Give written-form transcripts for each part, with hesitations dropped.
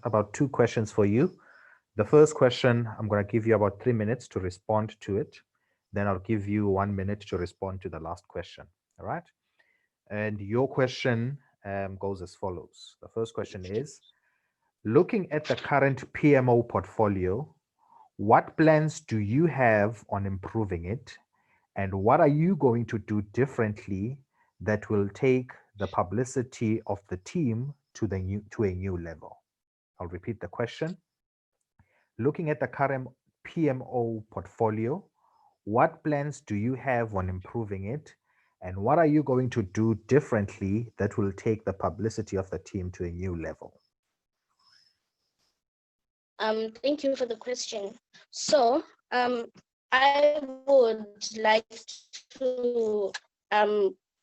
about 2 questions for you. The first question, I'm going to give you about 3 minutes to respond to it. Then I'll give you 1 minute to respond to the last question. All right. And your question goes as follows. The first question is, looking at the current PMO portfolio, what plans do you have on improving it? And what are you going to do differently that will take the publicity of the team to a new level? I'll repeat the question. Looking at the current PMO portfolio, what plans do you have on improving it? And what are you going to do differently that will take the publicity of the team to a new level? Thank you for the question. So I would like to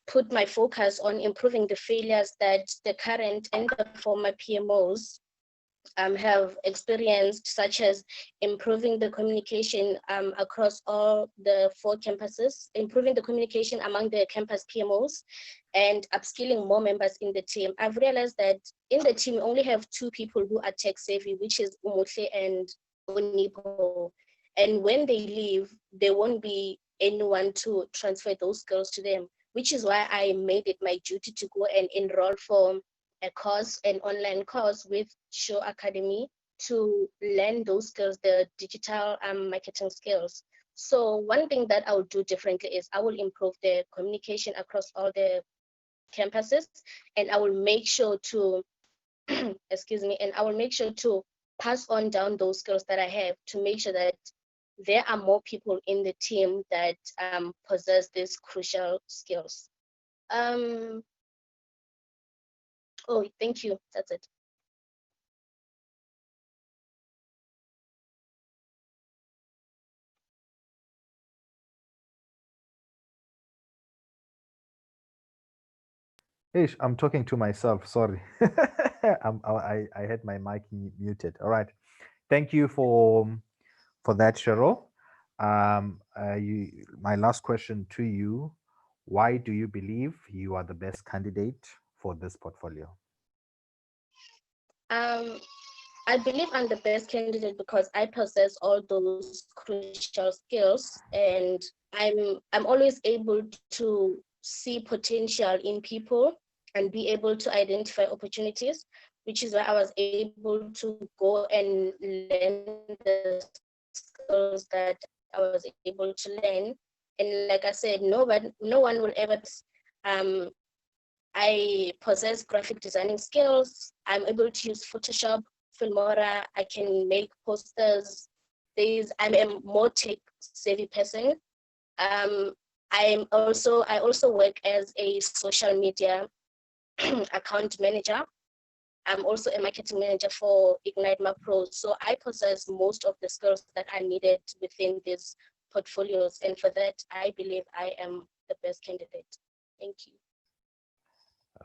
put my focus on improving the failures that the current and the former PMOs have experienced, such as improving the communication across all the 4 campuses, improving the communication among the campus PMOs, and upskilling more members in the team. I've realized that in the team, we only have 2 people who are tech savvy, which is Umuhle and Onipo. And when they leave, there won't be anyone to transfer those skills to them, which is why I made it my duty to go and enroll for a course, an online course with Show Academy, to learn those skills, the digital marketing skills. So one thing that I will do differently is I will improve the communication across all the campuses, and I will make sure to, excuse me, and I will make sure to pass on down those skills that I have to make sure that there are more people in the team that possess these crucial skills. Oh, thank you. That's it. Ish, I'm talking to myself. Sorry. I had my mic muted. All right. Thank you for that, Cheryl. My last question to you, why do you believe you are the best candidate for this portfolio? I believe I'm the best candidate because I possess all those crucial skills, and I'm always able to see potential in people and be able to identify opportunities, which is why I was able to go and learn the skills that I was able to learn. And like I said, no one will ever. I possess graphic designing skills. I'm able to use Photoshop, Filmora. I can make posters. I'm a more tech savvy person. I also work as a social media account manager. I'm also a marketing manager for Ignite My Pro. So I possess most of the skills that are needed within these portfolios. And for that, I believe I am the best candidate. Thank you.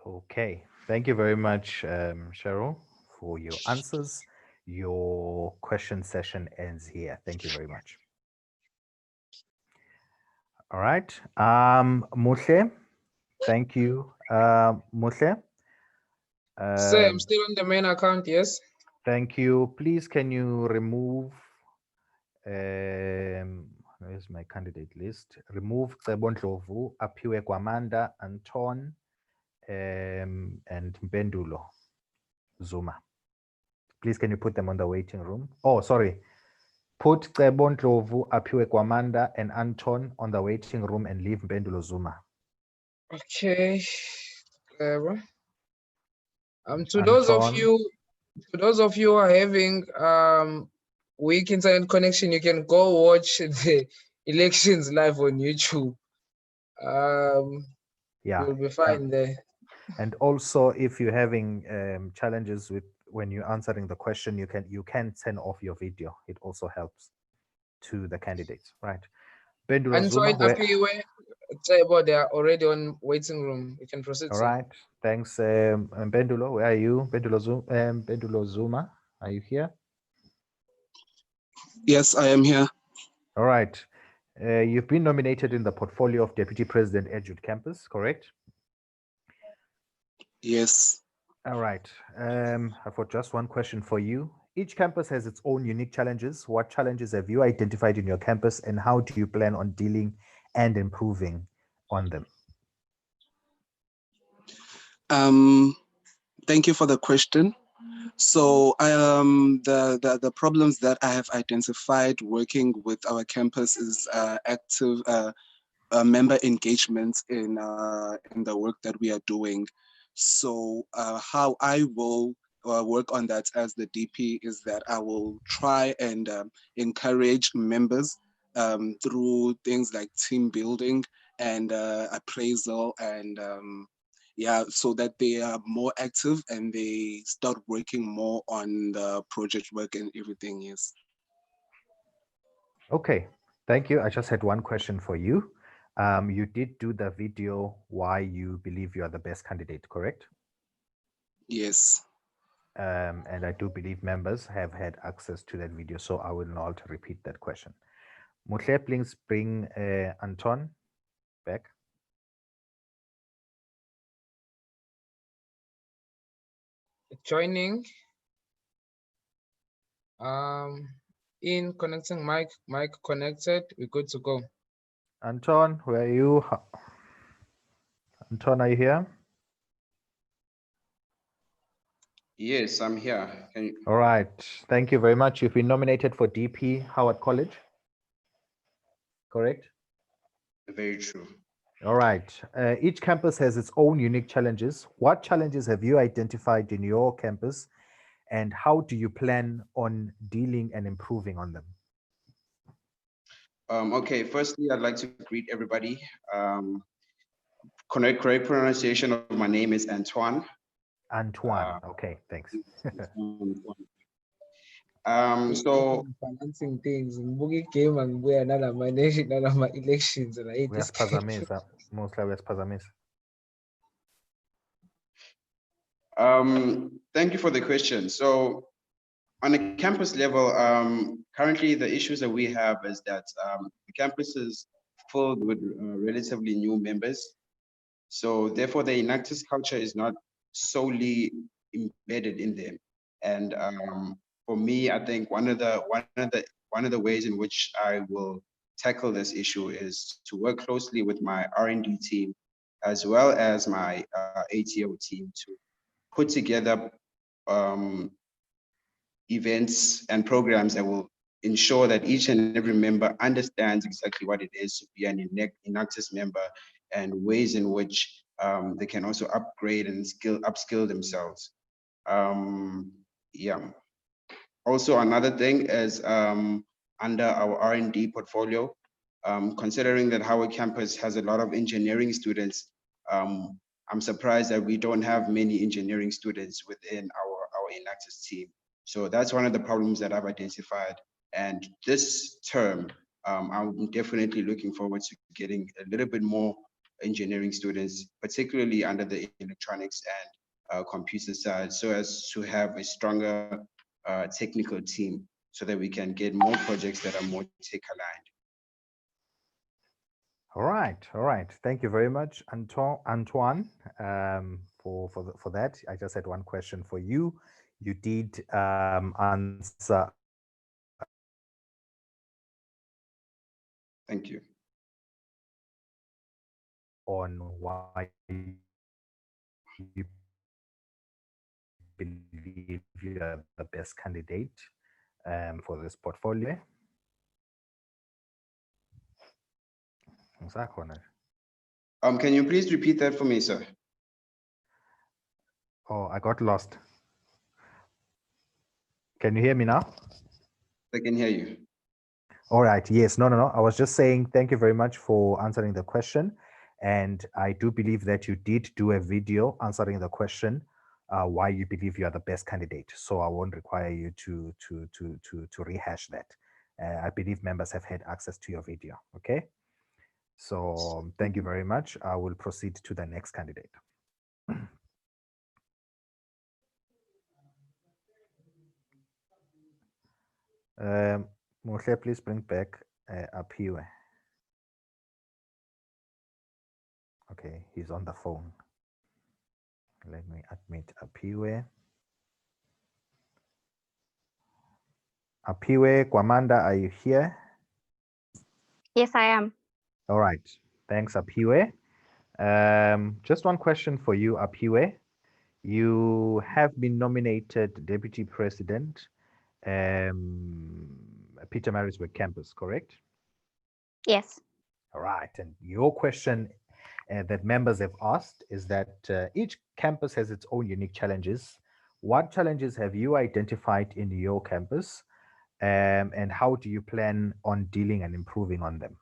Okay, thank you very much, Cheryl, for your answers. Your question session ends here. Thank you very much. All right, Muhle, thank you, Muhle. Sir, I'm still on the main account, yes. Thank you. Please, can you remove, where's my candidate list? Remove Cebondlovu, Apiwe Kwamanda, Anton, and Mpendulo Zuma. Please, can you put them on the waiting room? Oh, sorry. Put Cebondlovu, Apiwe Kwamanda, and Anton on the waiting room and leave Mpendulo Zuma. Okay. To Anton. those of you who are having weak internet connection, you can go watch the elections live on YouTube. Yeah, you'll be fine there. And also, if you're having challenges with when you're answering the question, you can turn off your video. It also helps to the candidates, right? And so they are already on waiting room. You can proceed. All right. Thanks, Bendulo. Where are you? Bendulo Zuma, are you here? Yes, I am here. All right. You've been nominated in the portfolio of Deputy President Edgewood Campus, correct? Yes. All right. I've got just one question for you. Each campus has its own unique challenges. What challenges have you identified in your campus, and how do you plan on dealing and improving on them? Thank you for the question. So the problems that I have identified working with our campus is active member engagement in the work that we are doing. So how I will work on that as the DP is that I will try and encourage members through things like team building and appraisal and yeah, so that they are more active and they start working more on the project work and everything. Yes. Okay, thank you. I just had one question for you. You did do the video why you believe you are the best candidate, correct? Yes. And I do believe members have had access to that video, so I will not repeat that question. Muhle, please bring Anton back. Joining. In connecting mic connected. We're good to go. Anton, where are you? Anton, are you here? Yes, I'm here. Can you... All right. Thank you very much. You've been nominated for DP Howard College. Correct? Very true. All right. Each campus has its own unique challenges. What challenges have you identified in your campus, and how do you plan on dealing and improving on them? Okay, firstly, I'd like to greet everybody. Correct pronunciation of my name is Antoine. Antoine. Okay, thanks. So Balancing things. Mbugi game and we are not my nation, not my elections, and I hate this. Uyasiphazamisa, mostly uyasiphazamisa. Thank you for the question. So on a campus level, currently the issues that we have is that the campus is filled with relatively new members. So therefore, the Enactus culture is not solely embedded in them. And for me, I think one of the ways in which I will tackle this issue is to work closely with my R&D team, as well as my ATO team, to put together events and programs that will ensure that each and every member understands exactly what it is to be an Enactus member and ways in which they can also upgrade and upskill themselves. Yeah. Also, another thing is under our R&D portfolio, considering that Howard campus has a lot of engineering students, I'm surprised that we don't have many engineering students within our Enactus team. So that's one of the problems that I've identified. And this term, I'm definitely looking forward to getting a little bit more engineering students, particularly under the electronics and computer side, so as to have a stronger technical team so that we can get more projects that are more tech aligned. All right. Thank you very much, Antoine, for that. I just had one question for you. You did answer. Thank you. On why you believe you are the best candidate for this portfolio. Can you please repeat that for me, sir? Oh, I got lost. Can you hear me now? I can hear you. All right. Yes. No. I was just saying thank you very much for answering the question. And I do believe that you did do a video answering the question why you believe you are the best candidate. So I won't require you to rehash that. I believe members have had access to your video. Okay. So thank you very much. I will proceed to the next candidate. Muhle, please bring back up here. Okay, he's on the phone. Let me admit Apiwe. Apiwe, Kwamanda, are you here? Yes, I am. All right. Thanks, Apiwe. Just one question for you, Apiwe. You have been nominated Deputy President, Peter Marisburg campus, correct? Yes. All right. And your question that members have asked is that each campus has its own unique challenges. What challenges have you identified in your campus, and how do you plan on dealing and improving on them?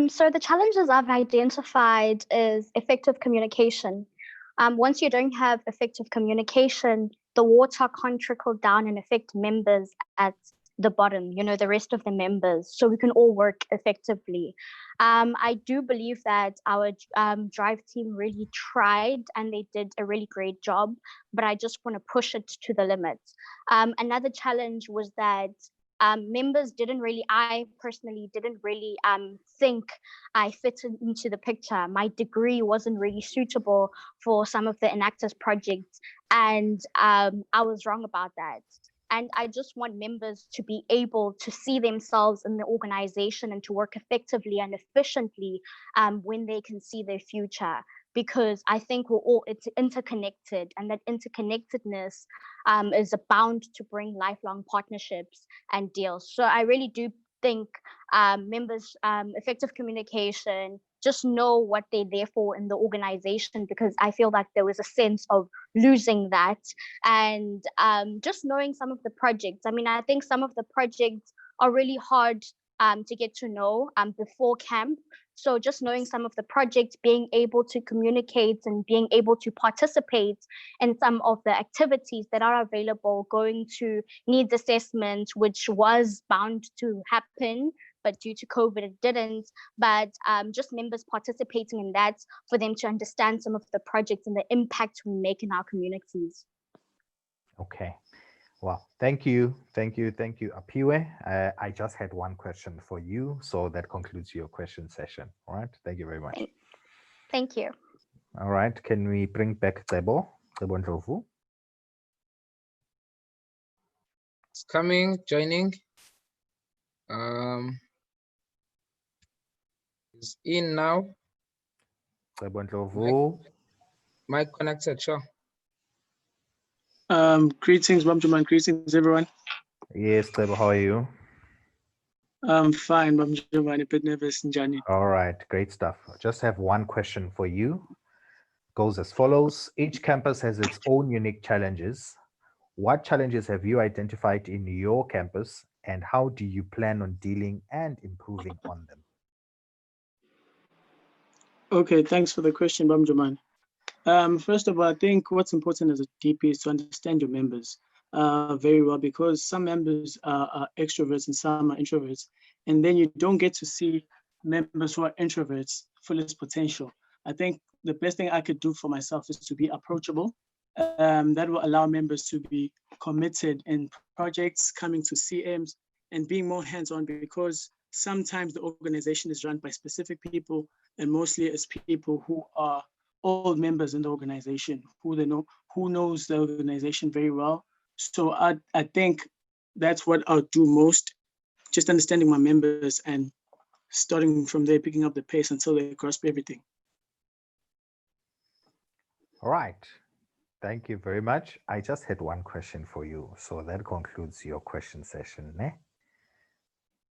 So the challenges I've identified is effective communication. Once you don't have effective communication, the water can't trickle down and affect members at the bottom, the rest of the members, so we can all work effectively. I do believe that our drive team really tried and they did a really great job, but I just want to push it to the limit. Another challenge was that members I personally didn't really think I fit into the picture. My degree wasn't really suitable for some of the Enactus projects, and I was wrong about that. And I just want members to be able to see themselves in the organization and to work effectively and efficiently when they can see their future. Because I think it's interconnected, and that interconnectedness is bound to bring lifelong partnerships and deals. So I really do think members, effective communication, just know what they're there for in the organization, because I feel like there was a sense of losing that. And just knowing some of the projects. I mean, I think some of the projects are really hard to get to know before camp. So just knowing some of the projects, being able to communicate and being able to participate in some of the activities that are available, going to needs assessment, which was bound to happen, but due to COVID, it didn't. But just members participating in that for them to understand some of the projects and the impact we make in our communities. Okay. Well, thank you, Apiwe. I just had one question for you, so that concludes your question session. All right, thank you very much. Thank you. All right, can we bring back Cebo Ndlovu? It's coming, joining. Is in now. Cebo Ndlovu. Mic connected, sure. Greetings, Bamjuman. Greetings, everyone. Yes, Cebo, how are you? I'm fine, Bamjuman. A bit nervous, Njani. All right, great stuff. I just have one question for you. Goes as follows. Each campus has its own unique challenges. What challenges have you identified in your campus, and how do you plan on dealing and improving on them? Okay, thanks for the question, Bamjuman. First of all, I think what's important as a DP is to understand your members very well, because some members are extroverts and some are introverts, and then you don't get to see members who are introverts fullest potential. I think the best thing I could do for myself is to be approachable. That will allow members to be committed in projects, coming to CMs, and being more hands-on, because sometimes the organization is run by specific people, and mostly it's people who are old members in the organization, who knows the organization very well. So I think that's what I'll do most, just understanding my members and starting from there, picking up the pace until they grasp everything. All right. Thank you very much. I just had one question for you. So that concludes your question session.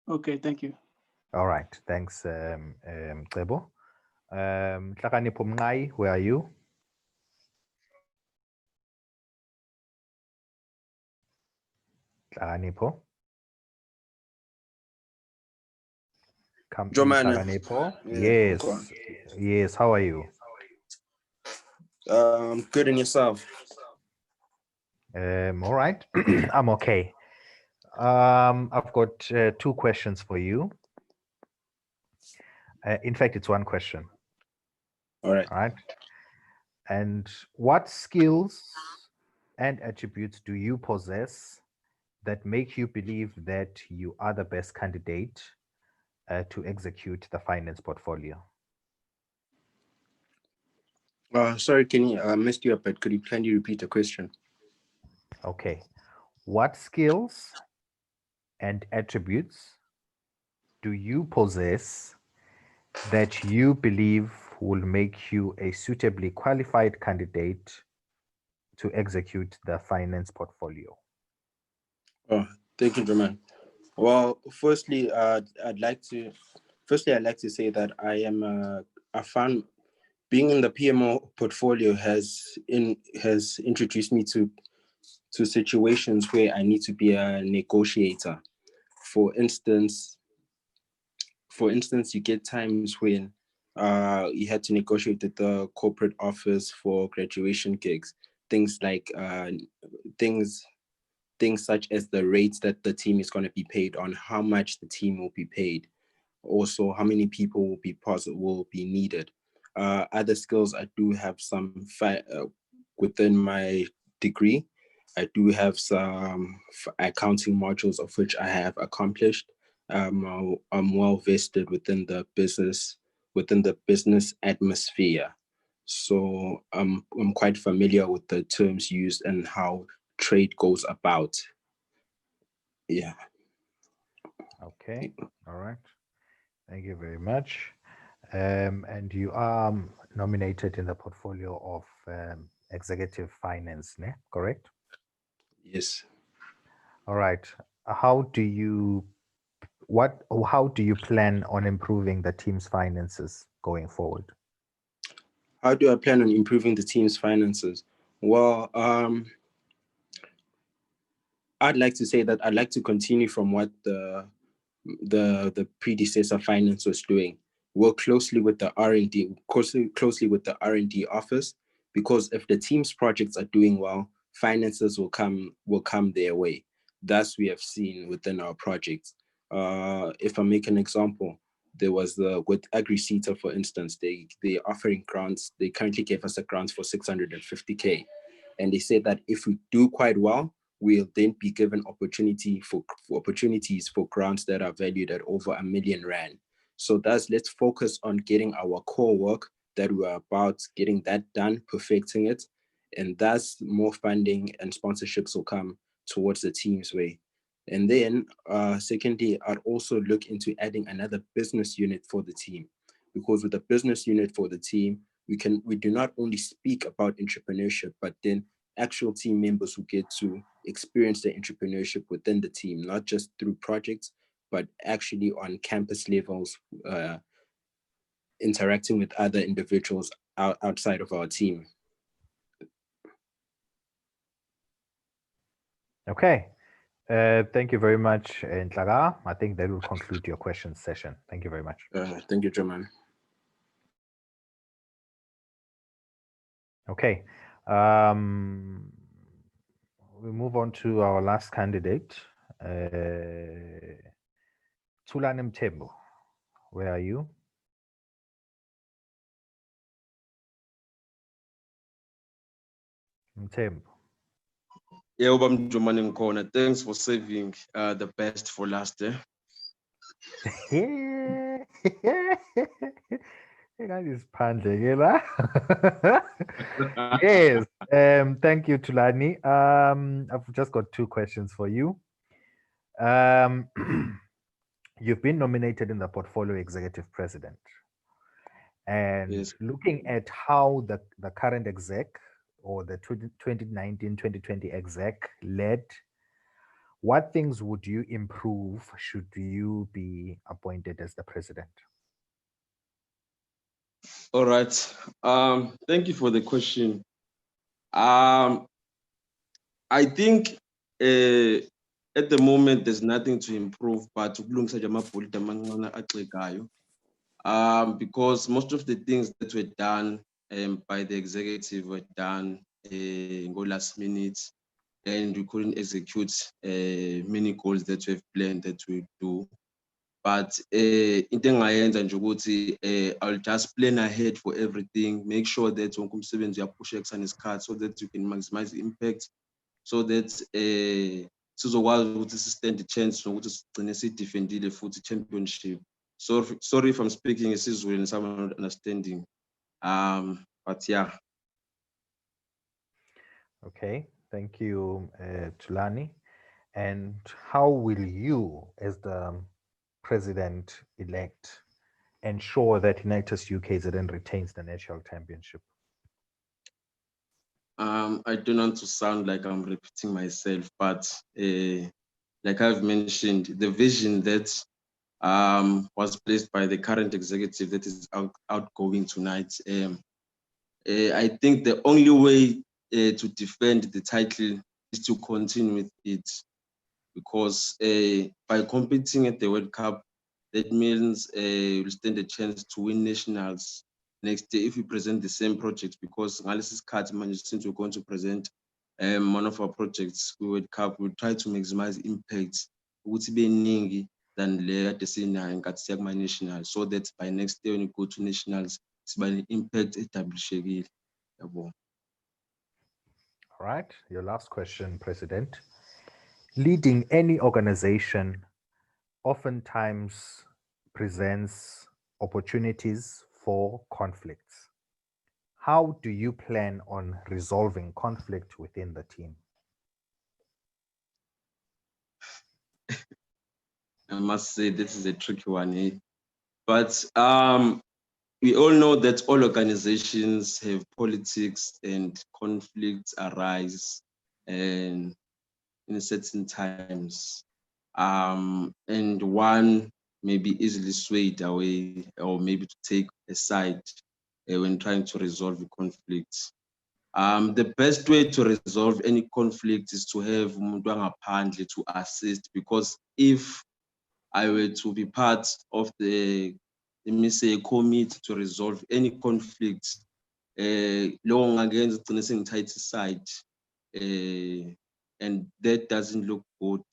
Okay, thank you. All right. Thanks, Cebo. Hlakanipho Mnqayi, where are you? Hlakanipho. Come in, Jomane. Hlakanipho. Yeah, Yes. Yes. How are you? Good, and yourself? All right. I'm okay. I've got two questions for you. In fact, it's one question. All right. All right. And what skills and attributes do you possess that make you believe that you are the best candidate to execute the finance portfolio? Sorry, Kenny, I messed you up, but could you kindly repeat the question? Okay. What skills and attributes do you possess that you believe will make you a suitably qualified candidate to execute the finance portfolio? Oh, thank you, German. Well, firstly, I'd like to say that I found being in the PMO portfolio has introduced me to situations where I need to be a negotiator. For instance, you get times when you had to negotiate at the corporate office for graduation gigs, things like things such as the rates that the team is going to be paid on, how much the team will be paid, also how many people will be needed. Other skills I do have some within my degree. I do have some accounting modules of which I have accomplished. I'm well vested within the business atmosphere. So I'm quite familiar with the terms used and how trade goes about. Yeah. Okay. All right. Thank you very much. And you are nominated in the portfolio of executive finance, correct? Yes. All right. How do you plan on improving the team's finances going forward? How do I plan on improving the team's finances? Well, I'd like to say that I'd like to continue from what the predecessor finance was doing. Work closely with the R&D, closely with the R&D office, because if the team's projects are doing well, finances will come their way. Thus, we have seen within our projects. If I make an example, there was with AgriSeta, for instance, they're offering grants. They currently gave us a grant for 650K. And they said that if we do quite well, we'll then be given opportunities for grants that are valued at over R1 million. So thus, let's focus on getting our core work that we're about, getting that done, perfecting it. And thus, more funding and sponsorships will come towards the team's way. And then, secondly, I'd also look into adding another business unit for the team, because with a business unit for the team, we do not only speak about entrepreneurship, but then actual team members who get to experience the entrepreneurship within the team, not just through projects, but actually on campus levels, interacting with other individuals outside of our team. Okay. Thank you very much, Ntlaga. I think that will conclude your question session. Thank you very much. Thank you, German. Okay. We move on to our last candidate, Tulani Mthembu. Where are you? Mthembu. Yeah, Ubam Jumani Nkona. Thanks for saving the best for last. Yes. Thank you, Tulani. I've just got two questions for you. You've been nominated in the portfolio executive president. And Yes. looking at how the current exec or the 2019-2020 exec led, what things would you improve should you be appointed as the president? All right. Thank you for the question. I think at the moment there's nothing to improve, but because most of the things that were done by the executive were done last minute, and we couldn't execute many goals that we've planned that we do. But into engayenza nje ukuthi I'll just plan ahead for everything, make sure that wonke umsebenzi uyaphusheka kusanesikhathi so that you can maximize the impact, so that sizokwazi ukuthi stand a chance nokuthi sigcine sidefendile futhi championship. Sorry if I'm speaking isiZulu and someone not understanding. But yeah, Okay, thank you, Tulani. And how will you, as the president-elect, ensure that Enactus UKZN retains the national championship? I don't want to sound like I'm repeating myself, but like I've mentioned, the vision that was placed by the current executive that is outgoing tonight. I think the only way to defend the title is to continue with it, because by competing at the World Cup, that means we'll stand a chance to win nationals next year if we present the same project, because analysis card since we're going to present one of our projects we World Cup, we'll try to maximize impact ukuthi be ningi than le kade sinayo nkathi siya kuma-national, so that by next year when you go to nationals siba ne-impact establishekile. Yabonga. All right, your last question, President. Leading any organization oftentimes presents opportunities for conflicts. How do you plan on resolving conflict within the team? I must say this is a tricky one, but we all know that all organizations have politics and conflicts arise and in certain times, and one may be easily swayed away or maybe to take a side when trying to resolve a conflict. The best way to resolve any conflict is to have umuntu wangaphandle to assist, because if I were to be part of the, let me say, a committee to resolve any conflict, long against the side, and that doesn't look good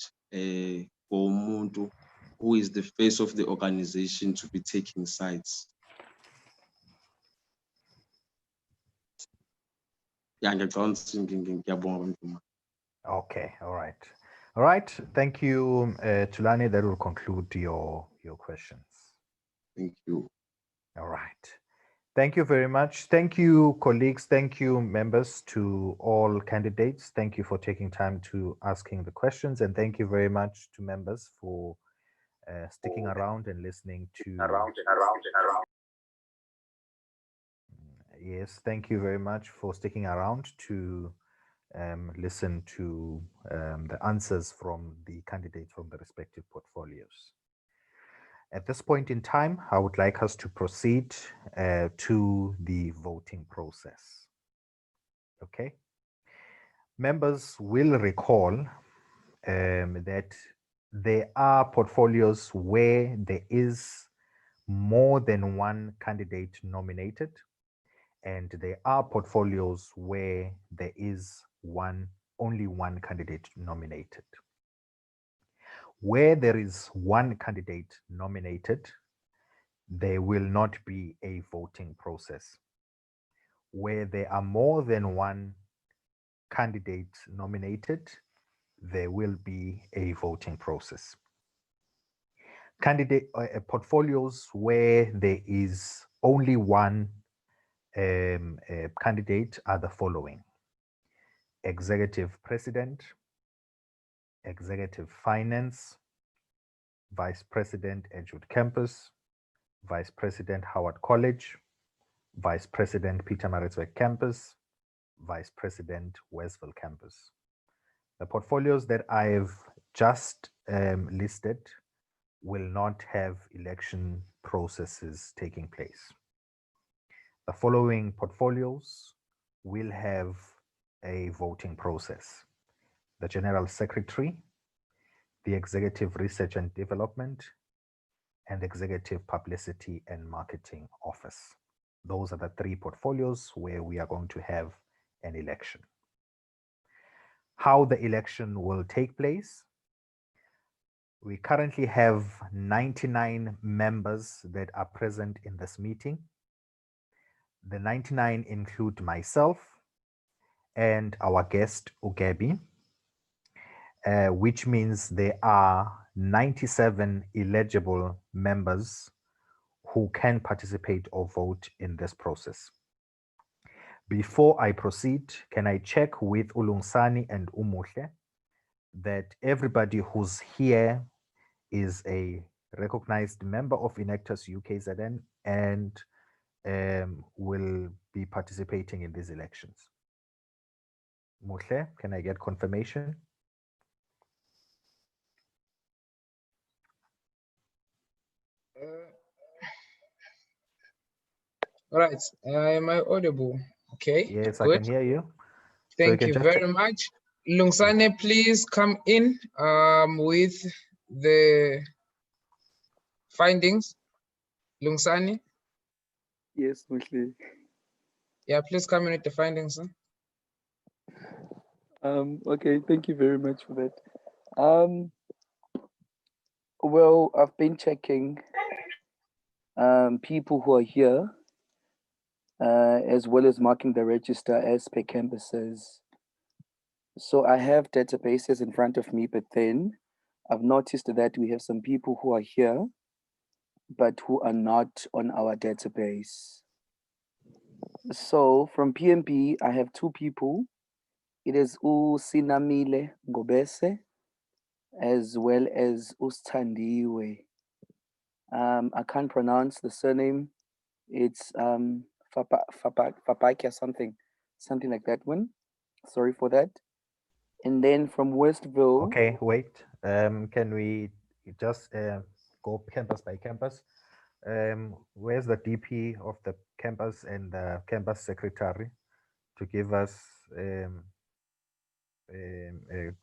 for umuntu who is the face of the organization to be taking sides. Yeah, ngiyabonga. Okay, all right. All right, thank you, Tulani. That will conclude your questions. Thank you. All right. Thank you very much. Thank you, colleagues. Thank you, members, to all candidates. Thank you for taking time to asking the questions. And thank you very much to members for sticking around and listening to. Yes, thank you very much for sticking around to listen to the answers from the candidates from the respective portfolios. At this point in time, I would like us to proceed to the voting process. Okay. Members will recall that there are portfolios where there is more than one candidate nominated, and there are portfolios where there is only one candidate nominated. Where there is one candidate nominated, there will not be a voting process. Where there are more than one candidate nominated, there will be a voting process. Portfolios where there is only one candidate are the following: Executive President, Executive Finance, Vice President Edgewood Campus, Vice President Howard College, Vice President Pietermaritzburg Campus, Vice President Westville Campus. The portfolios that I've just listed will not have election processes taking place. The following portfolios will have a voting process: the General Secretary, the Executive Research and Development, and Executive Publicity and Marketing Office. Those are the three portfolios where we are going to have an election. How the election will take place: we currently have 99 members that are present in this meeting. The 99 include myself and our guest, Ugebi, which means there are 97 eligible members who can participate or vote in this process. Before I proceed, can I check with Ulungsani and Umuhle that everybody who's here is a recognized member of Enactus UKZN and will be participating in these elections? Muhle, can I get confirmation? All right. Am I audible? Okay. Yes, I Good. can hear you. So Thank you just very much. Lungsane, please come in with the findings. Lungsane, Yes, Musli. yeah, please come in with the findings. Huh? Okay, thank you very much for that. Well, I've been checking people who are here, as well as marking the register as per campuses. So I have databases in front of me, but then I've noticed that we have some people who are here, but who are not on our database. So from PMB, I have two people. It is Usinamile Ngobese, as well as Ustandiwe. I can't pronounce the surname. It's Fapakia something like that one. Sorry for that. And then from Westville. Okay, wait. Can we just go campus by campus? Where's the DP of the campus and the campus secretary to give us a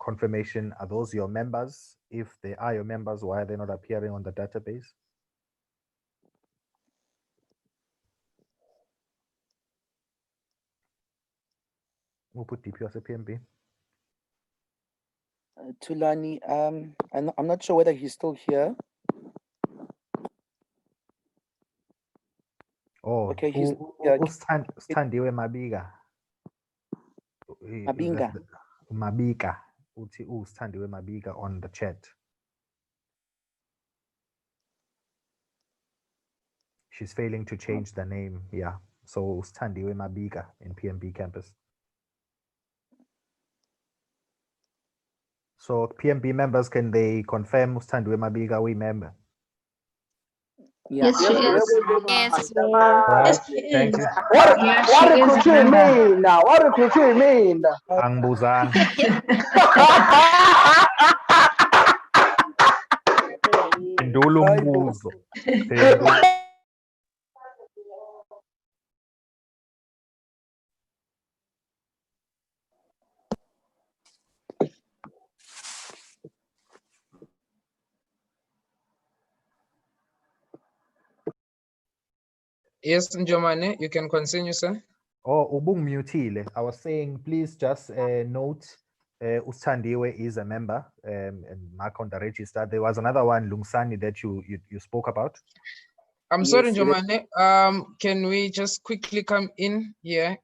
confirmation? Are those your members? If they are your members, why are they not appearing on the database? We'll put DP as a PMB. Tulani, I'm not sure whether he's still here. Oh, okay, he's yeah, Standiwe Mabiga. Mabinga. Mabika. Uthi Standiwe Mabiga on the chat. She's failing to change the name. Yeah. So Standiwe Mabiga in PMB campus. So PMB members, can they confirm Standiwe Mabiga we member? Yeah. Yes, she is. Yes. Right. Thank you. What recruit you mean now? What recruit you mean? Angbuzang. Phendula umbuzo. Yes, Njomane, you can continue, sir. Oh, ubung mutile. I was saying, please just note Ustandiwe is a member and mark on the register. There was another one, Lungsani, that you spoke about. I'm sorry, Njomane. Can we just quickly come in here?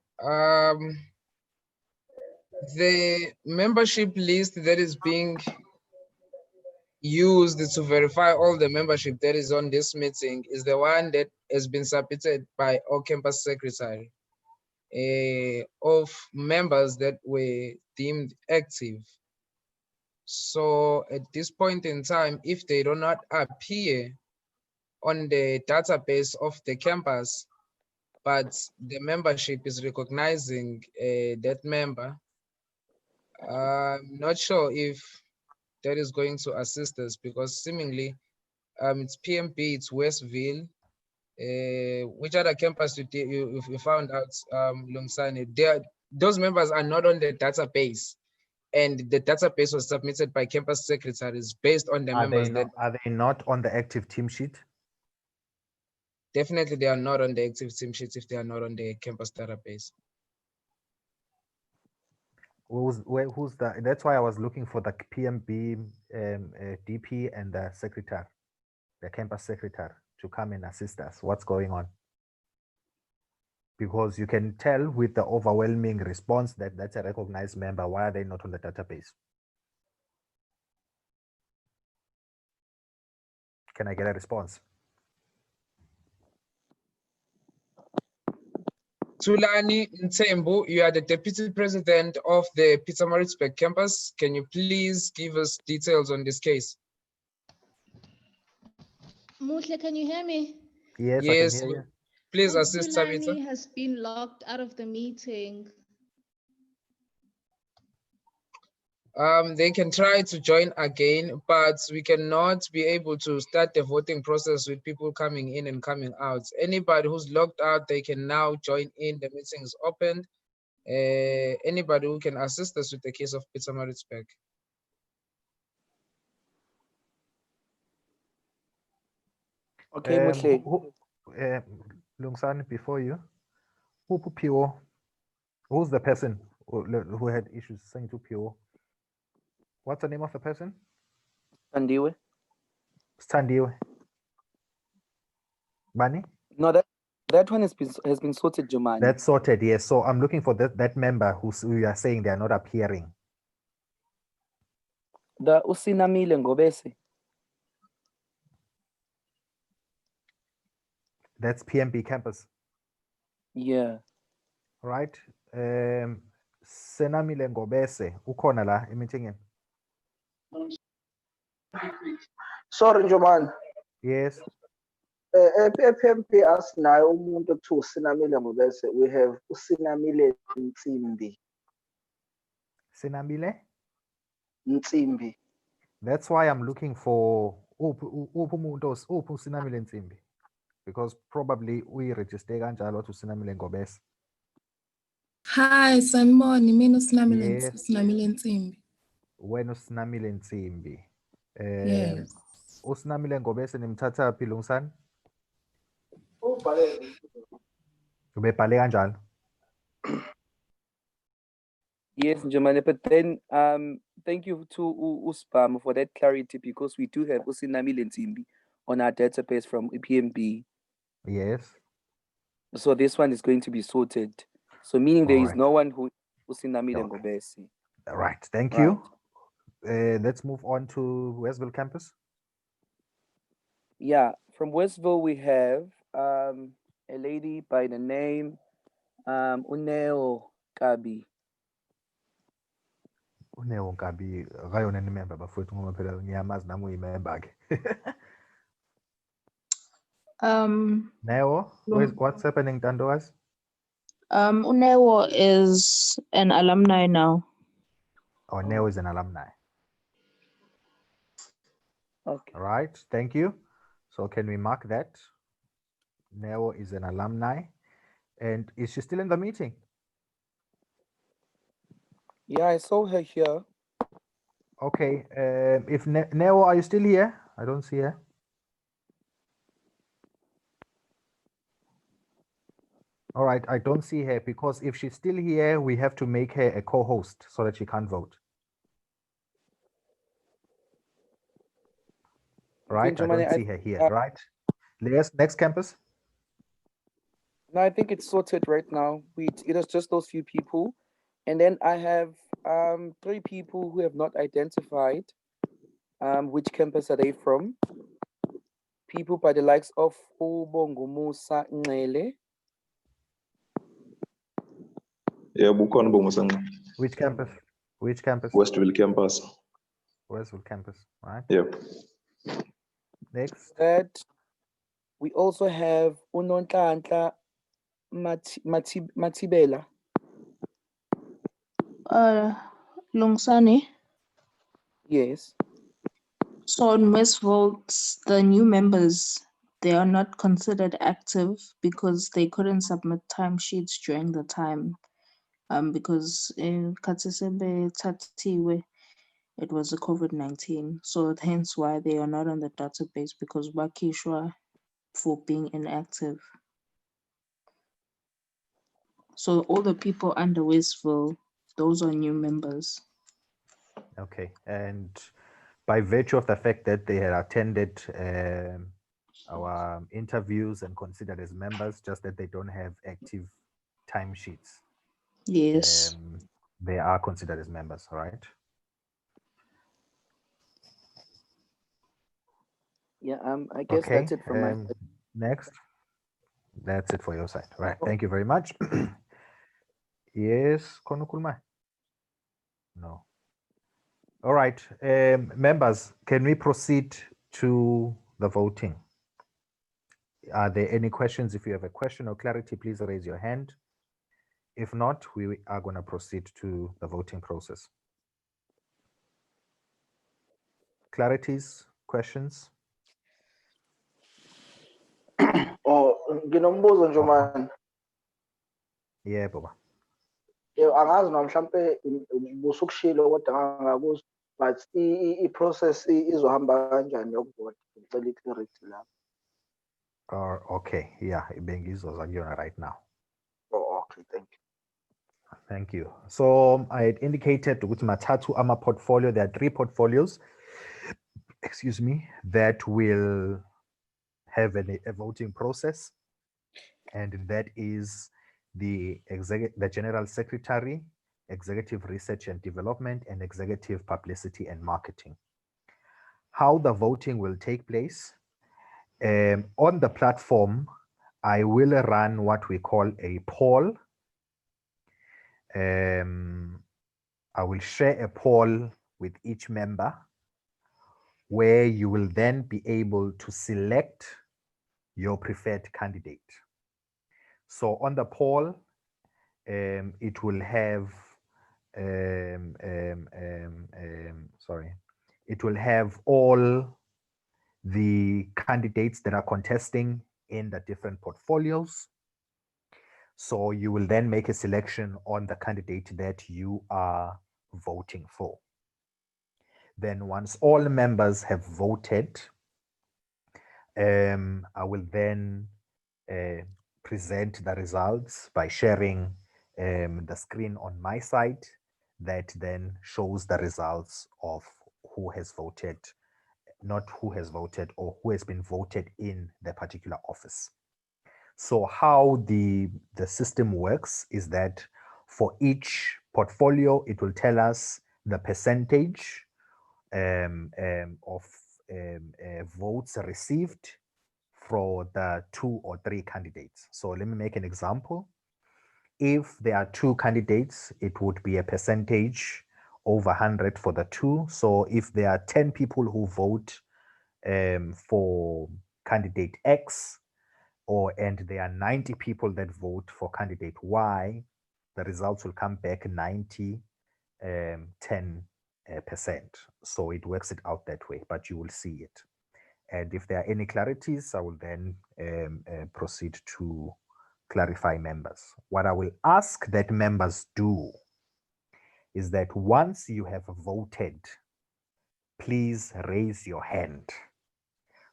The membership list that is being used to verify all the membership that is on this meeting is the one that has been submitted by our campus secretary of members that were deemed active. So at this point in time, if they do not appear on the database of the campus, but the membership is recognizing that member, I'm not sure if that is going to assist us, because seemingly it's PMB, it's Westville. Which other campus you found out, Lungsani? Those members are not on the database, and the database was submitted by campus secretaries based on the members that. Are they not on the active team sheet? Definitely, they are not on the active team sheets if they are not on the campus database. Who's the? That's why I was looking for the PMB DP and the secretary, the campus secretary, to come and assist us. What's going on? Because you can tell with the overwhelming response that that's a recognized member. Why are they not on the database? Can I get a response? Tulani Ntembu, you are the Deputy President of the Pietermaritzburg campus. Can you please give us details on this case? Muhle, can you hear me? Yes, I can Yes, hear you. please assist Tabitha. Tulani has been locked out of the meeting. They can try to join again, but we cannot be able to start the voting process with people coming in and coming out. Anybody who's logged out, they can now join in. The meeting is opened. Anybody who can assist us with the case of Pietermaritzburg. Okay, Muhle. Lungsani, before you, who's the person who had issues saying to PO? What's the name of the person? Andiwe. Standiwe. Bani? No, that one has been sorted, Jumani. That's sorted, yes. So I'm looking for that member who you are saying they are not appearing. The Usinamile Ngobese. That's PMB campus. Yeah. Right. Senamile Ngobese. Ukhona la emeeting. Sorry, Njoman. Yes. PMP asinayo umuntu okuthiwa uSinamile Ngobese. We have uSinamile Ntsimbi. Sinamile? Ntsimbi. That's why I'm looking for Sinamile Ntsimbi. Because probably we register kanjalo to Sinamile Ngobese. Hi, sanibona, mina Yes. uSinamile Ntsimbi. Wena uSinamile Ntsimbi. Yes. uSinamile Ngobese nimthatha phi Lungsani? Ubebhale kanjalo? Yes, Njomane, but then thank you to Uspam for that clarity, because we do have Usinamile Ntsimbi on our database from EPMB. Yes. So this one is going to be sorted. So meaning there is no one who Usinamile Ngobese. Right, thank you. Let's move on to Westville campus. Yeah, from Westville we have a lady by the name Uneo Kabi. Uneo Kabi, akayona ni member bafowethu ngoba phela ngiyamazi nami uyimember ke. Neo, what's happening, Tandoas? Uneo is an alumni now. Oh, Neo is an alumni. Okay. All right, thank you. So can we mark that? Neo is an alumni. And is she still in the meeting? Yeah, I saw her here. Okay, if Neo, are you still here? I don't see her. All right, I don't see her because if she's still here, we have to make her a co-host so that she can't vote. Right, I don't see her here, right? Next campus. No, I think it's sorted right now. It was just those few people. And then I have 3 people who have not identified which campus are they from. People by the likes of Ubongo Musa Ngele. Yeah, Bukon Bomusang. Which campus? Which campus? Westville campus. Westville campus, right? Yep. Next. That we also have Unontlantla Matibela. Lungsani. Yes. So in Westville, the new members, they are not considered active because they couldn't submit timesheets during the time. Because in Katsisebe Tatiwe, it was a COVID-19. So hence why they are not on the database, because Wakishwa for being inactive. So all the people under Westville, those are new members. Okay, and by virtue of the fact that they had attended our interviews and considered as members, just that they don't have active timesheets. Yes. They are considered as members, right? Yeah, I guess that's it from my side. Next. That's it for your side. Right. Thank you very much. Yes, Konukulma. No. All right. Members, can we proceed to the voting? Are there any questions? If you have a question or clarity, please raise your hand. If not, we are going to proceed to the voting process. Clarities, questions? Oh, nginombuzo nje man. Yeah, Baba. Angazi noma mhlambe busukushilo kodwa ngakuzwa but i-process izohamba kanjani yokuvota. Ngicela i-clarity lapho. Okay, yeah, bengizoza kuyona right now. Oh, okay, thank you. Thank you. So I had indicated ukuthi mathathu ama portfolio. There are 3 portfolios, excuse me, that will have a voting process, and that is the General Secretary, Executive Research and Development, and Executive Publicity and Marketing. How the voting will take place, on the platform, I will run what we call a poll. I will share a poll with each member where you will then be able to select your preferred candidate. So on the poll, it will have, it will have all the candidates that are contesting in the different portfolios. So you will then make a selection on the candidate that you are voting for. Then once all members have voted, I will then present the results by sharing the screen on my side that then shows the results of who has voted, not who has voted, or who has been voted in the particular office. So how the system works is that for each portfolio, it will tell us the percentage of votes received for the 2 or 3 candidates. So let me make an example. If there are 2 candidates, it would be a percentage over 100 for the 2. So if there are 10 people who vote for candidate X, and there are 90 people that vote for candidate Y, the results will come back 90, 10%. So it works it out that way, but you will see it. And if there are any clarities, I will then proceed to clarify members. What I will ask that members do is that once you have voted, please raise your hand.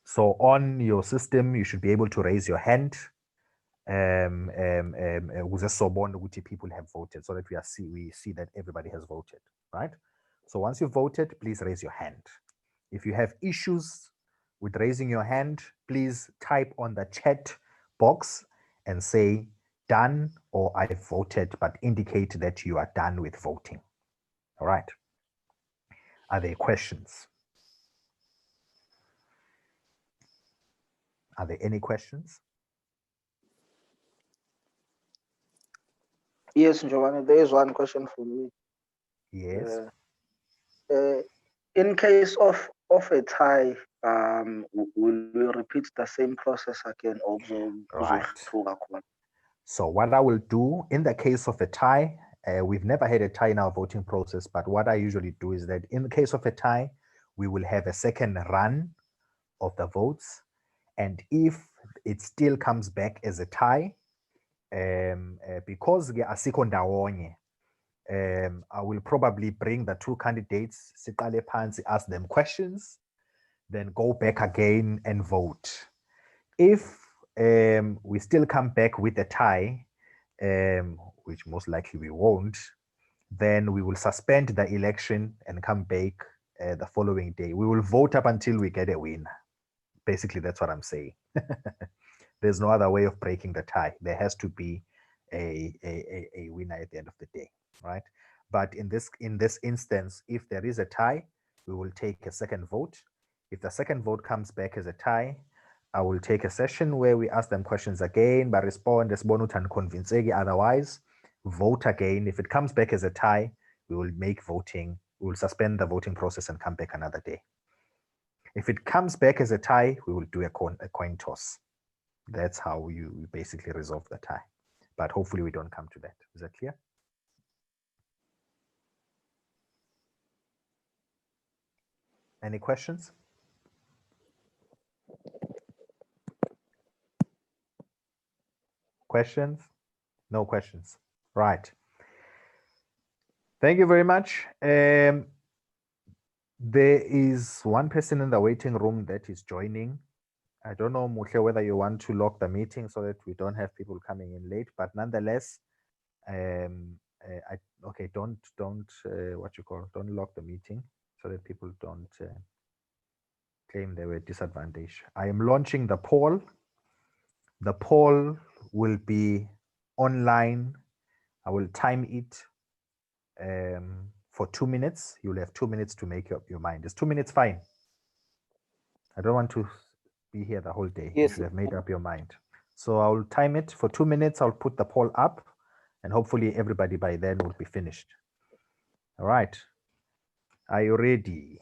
So on your system, you should be able to raise your hand. People have voted so that we see that everybody has voted, right? So once you've voted, please raise your hand. If you have issues with raising your hand, please type on the chat box and say done or I voted, but indicate that you are done with voting. All right. Are there questions? Are there any questions? Yes, Giovanni, there is one question for me. Yes. In case of a tie, will we repeat the same process again? Right. So what I will do in the case of a tie, we've never had a tie in our voting process, but what I usually do is that in the case of a tie, we will have a second run of the votes. And if it still comes back as a tie, because asikho ndawonye, I will probably bring the 2 candidates, siqale phansi, ask them questions, then go back again and vote. If we still come back with a tie, which most likely we won't, then we will suspend the election and come back the following day. We will vote up until we get a winner. Basically, that's what I'm saying. There's no other way of breaking the tie. There has to be a winner at the end of the day, right? But in this instance, if there is a tie, we will take a second vote. If the second vote comes back as a tie, I will take a session where we ask them questions again, but respond as bonut and convincing. Otherwise, vote again. If it comes back as a tie, we will make voting. We will suspend the voting process and come back another day. If it comes back as a tie, we will do a coin toss. That's how you basically resolve the tie. But hopefully we don't come to that. Is that clear? Any questions? Questions? No questions. Right. Thank you very much. There is one person in the waiting room that is joining. I don't know, Muhle, whether you want to lock the meeting so that we don't have people coming in late, but nonetheless, okay, don't don't lock the meeting so that people don't claim they were disadvantaged. I am launching the poll. The poll will be online. I will time it for 2 minutes. You'll have 2 minutes to make up your mind. Is 2 minutes fine? I don't want to be here the whole day. Yes. You should have made up your mind. So I'll time it for 2 minutes. I'll put the poll up and hopefully everybody by then will be finished. All right. Are you ready?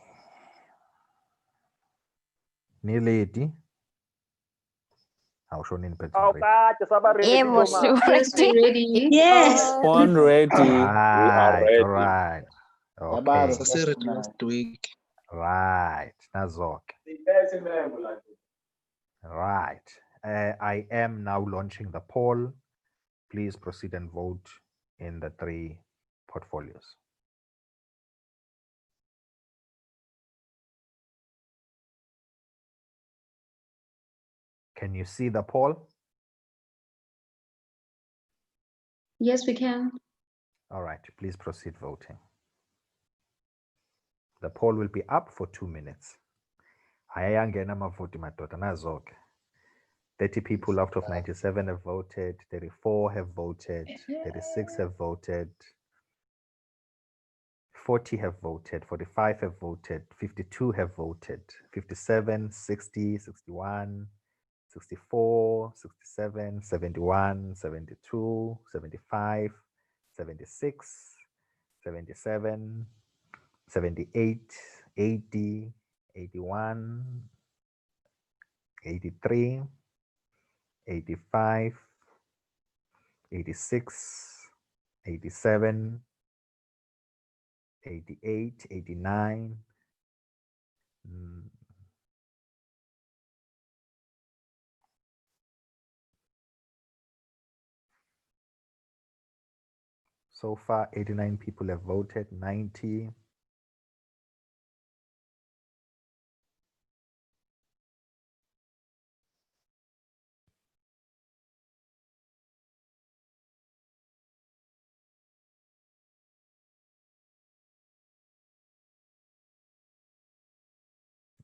Nilady? How shown in Yes, we're ready. Yes. One ready. All right. Okay. Last week. Right. Nazok. Right. I am now launching the poll. Please proceed and vote in the 3 portfolios. Can you see the poll? Yes, we can. All right, please proceed voting. The poll will be up for 2 minutes. Ayangena amavoti madoda nazo-ke. 30 people out of 97 have voted, 34 have voted, 36 have voted, 40 have voted, 45 have voted, 52 have voted, 57, 60, 61, 64, 67, 71, 72, 75, 76, 77, 78, 80, 81, 83, 85, 86, 87, 88, 89, so far 89 people have voted, 90,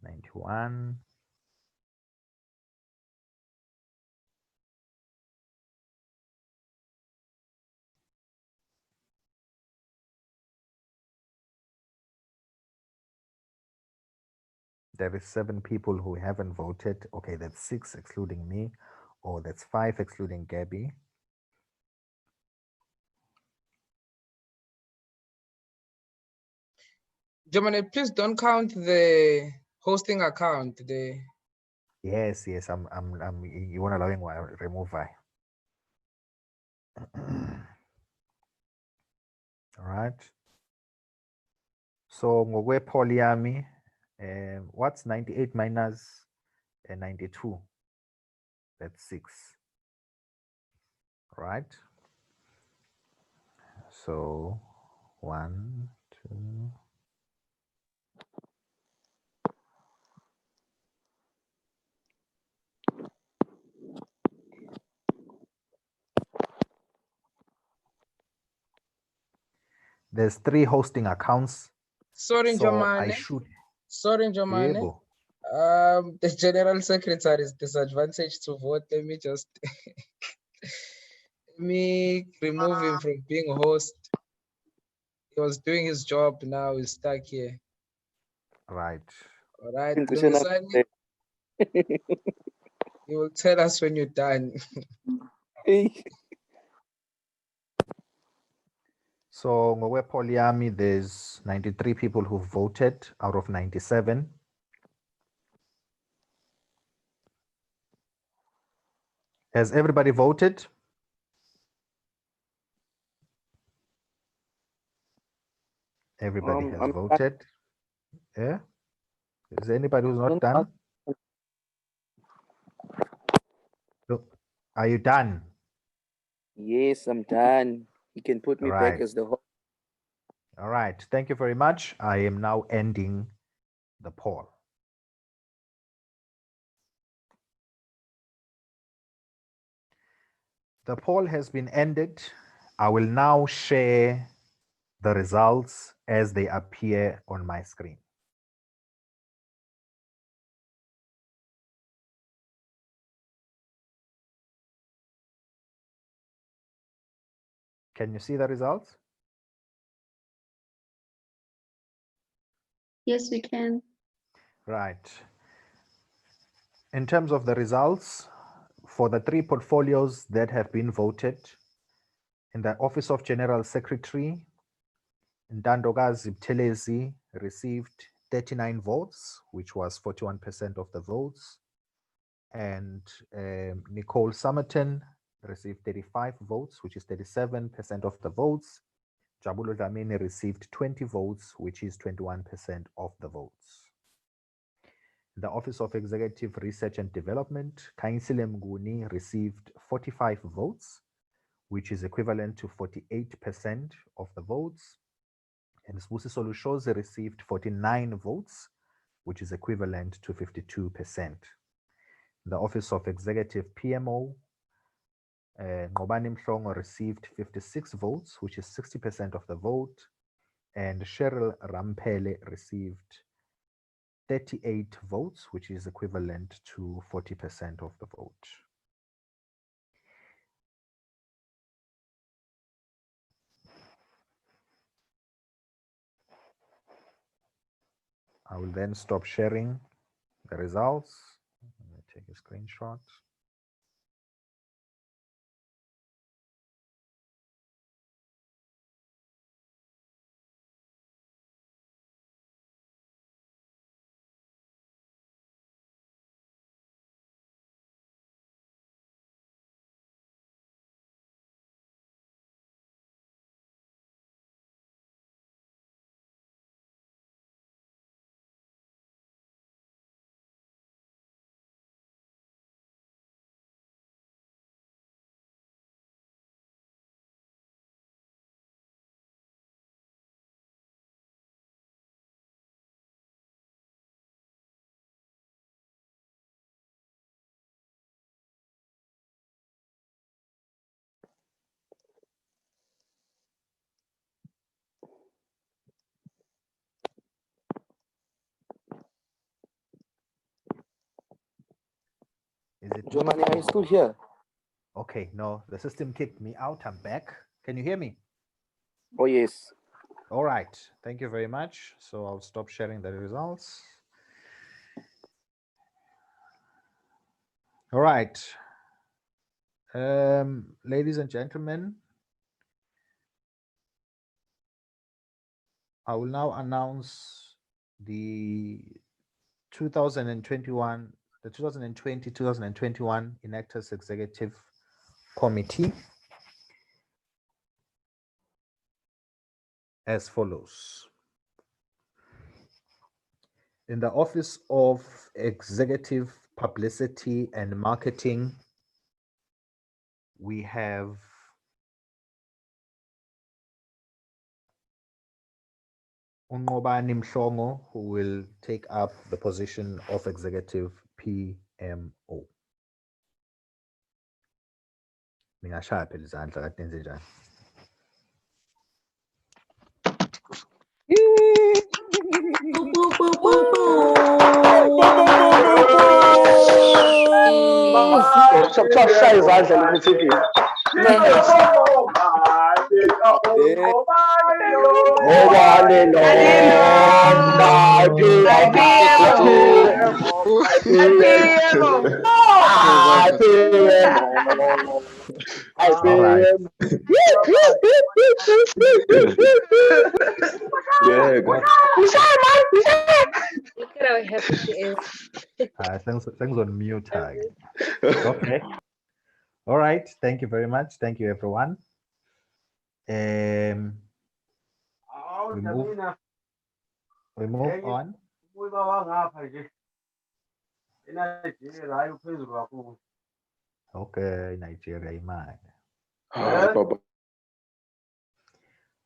91, 7 people who haven't voted. Okay, that's 6 excluding me, or that's 5 excluding Gabby. Germany, please don't count the hosting account. Yes, I'm you want allowing remove I. All right. So ngokwe poll yami, what's 98 minus 92? That's 6. Right. So 1, 2. There's 3 hosting accounts. Sorry, so Jomane. I should. Sorry, Jomane. Yebo. The general secretary is disadvantaged to vote. Let me just remove him from being a host. He was doing his job. Now he's stuck here. Right. All right. You will tell us when you're done. So ngokwe-poll yami, there's 93 people who voted out of 97. Has everybody voted? Everybody has I'm voted. Yeah. Is there anybody who's not done? Look, are you done? Yes, I'm done. You can put me back Right. as the host. All right. Thank you very much. I am now ending the poll. The poll has been ended. I will now share the results as they appear on my screen. Can you see the results? Yes, we can. Right. In terms of the results, for the 3 portfolios that have been voted, in the Office of General Secretary, Ndandokazi Buthelezi received 39 votes, which was 41% of the votes. And Nicole Summerton received 35 votes, which is 37% of the votes. Jabulo Dlamini received 20 votes, which is 21% of the votes. The Office of Executive Research and Development, Kainsile Mnguni received 45 votes, which is equivalent to 48% of the votes. And Sbusiso Lushozi received 49 votes, which is equivalent to 52%. The Office of Executive PMO, Ngobani Mhlongo received 56 votes, which is 60% of the vote. And Cheryl Rampele received 38 votes, which is equivalent to 40% of the vote. I will then stop sharing the results. I'm going to take a screenshot. Is it Jomani, are you still here? Okay, no, the system kicked me out. I'm back. Can you hear me? Oh, yes. All right. Thank you very much. So I'll stop sharing the results. All right. Ladies and gentlemen, I will now announce the 2020-2021 Enactus Executive Committee as follows. In the Office of Executive Publicity and Marketing, we have Unqobani Mhlongo, who will take up the position of Executive PMO. Ningashaya phela izandla kade nenze njani. Shaya izandla ukuthi All right. Yeah. Look at how happy she is. Thanks on mute tag. Okay. All right. Thank you very much. Thank you, everyone. We move on. Okay, Nigeria, imali.